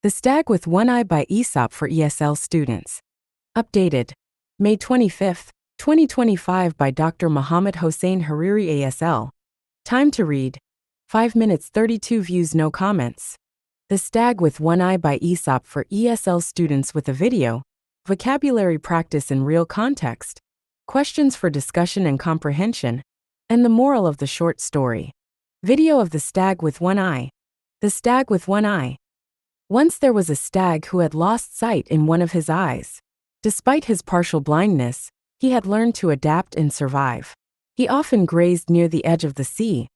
The Stag with One Eye by Aesop for ESL Students. Updated. May 25, 2025 by Dr. Mohammed Hossein Hariri ASL. Time to read. 5 minutes 32 views, no comments. The Stag with One Eye by Aesop for ESL Students with a video. Vocabulary practice in real context. Questions for discussion and comprehension. And the moral of the short story. Video of the Stag with One Eye. The Stag with One Eye. Once there was a stag who had lost sight in one of his eyes. Despite his partial blindness, he had learned to adapt and survive. He often grazed near the edge of the sea,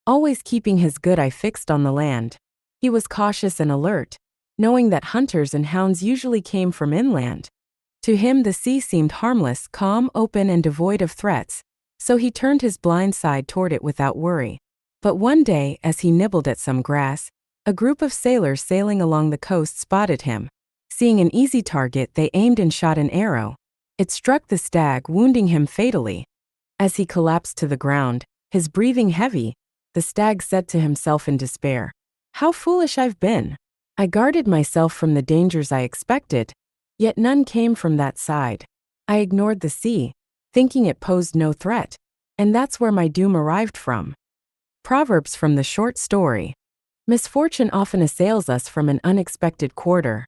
always keeping his good eye fixed on the land. He was cautious and alert, knowing that hunters and hounds usually came from inland. To him the sea seemed harmless, calm, open, and devoid of threats, so he turned his blind side toward it without worry. But one day, as he nibbled at some grass, a group of sailors sailing along the coast spotted him. Seeing an easy target, they aimed and shot an arrow. It struck the stag, wounding him fatally. As he collapsed to the ground, his breathing heavy, the stag said to himself in despair, "How foolish I've been! I guarded myself from the dangers I expected, yet none came from that side. I ignored the sea, thinking it posed no threat, and that's where my doom arrived from." Proverbs from the short story. Misfortune often assails us from an unexpected quarter.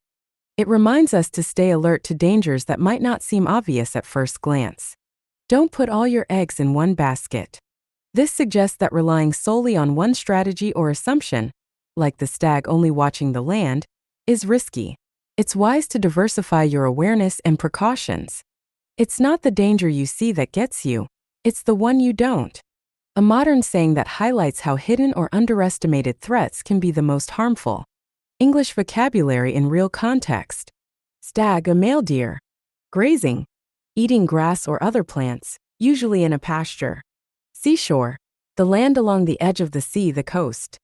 It reminds us to stay alert to dangers that might not seem obvious at first glance. Don't put all your eggs in one basket. This suggests that relying solely on one strategy or assumption, like the stag only watching the land, is risky. It's wise to diversify your awareness and precautions. It's not the danger you see that gets you, it's the one you don't. A modern saying that highlights how hidden or underestimated threats can be the most harmful. English vocabulary in real context. Stag, a male deer. Grazing, eating grass or other plants, usually in a pasture. Seashore, the land along the edge of the sea, the coast.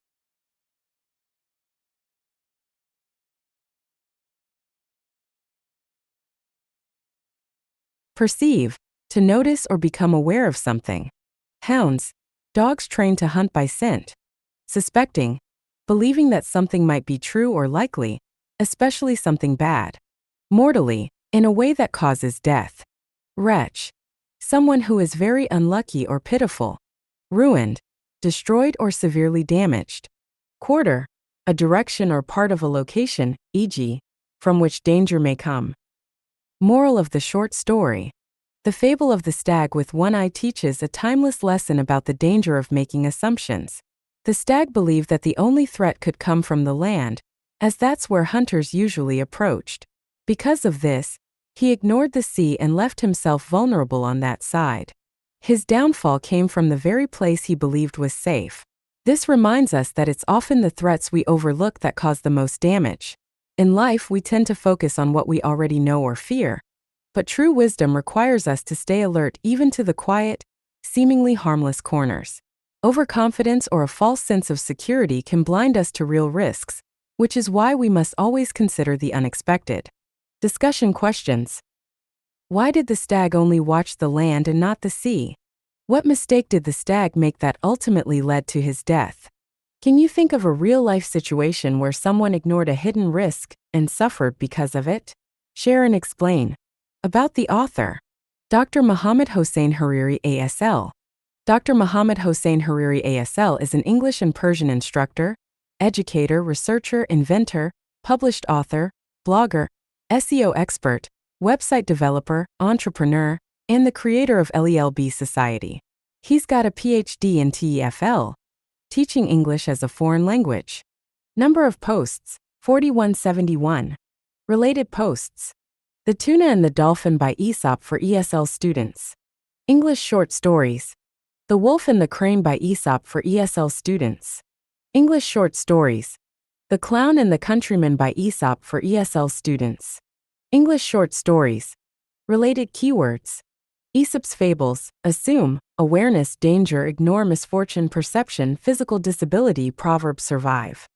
Perceive, to notice or become aware of something. Hounds, dogs trained to hunt by scent. Suspecting, believing that something might be true or likely, especially something bad. Mortally, in a way that causes death. Wretch, someone who is very unlucky or pitiful. Ruined, destroyed or severely damaged. Quarter, a direction or part of a location, e.g., from which danger may come. Moral of the short story. The fable of the stag with one eye teaches a timeless lesson about the danger of making assumptions. The stag believed that the only threat could come from the land, as that's where hunters usually approached. Because of this, he ignored the sea and left himself vulnerable on that side. His downfall came from the very place he believed was safe. This reminds us that it's often the threats we overlook that cause the most damage. In life, we tend to focus on what we already know or fear. But true wisdom requires us to stay alert even to the quiet, seemingly harmless corners. Overconfidence or a false sense of security can blind us to real risks, which is why we must always consider the unexpected. Discussion questions. Why did the stag only watch the land and not the sea? What mistake did the stag make that ultimately led to his death? Can you think of a real-life situation where someone ignored a hidden risk and suffered because of it? Share and explain. About the author. Dr. Mohammed Hossein Hariri ASL. Dr. Mohammed Hossein Hariri ASL is an English and Persian instructor, educator, researcher, inventor, published author, blogger, SEO expert, website developer, entrepreneur, and the creator of LELB Society. He's got a PhD in TEFL, teaching English as a foreign language. Number of posts, 4171. Related posts. The Tuna and the Dolphin by Aesop for ESL Students. English short stories. The Wolf and the Crane by Aesop for ESL Students. English short stories. The Clown and the Countryman by Aesop for ESL Students. English short stories. Related keywords. Aesop's fables: assume, awareness, danger, ignore, misfortune, perception, physical disability, proverb, survive.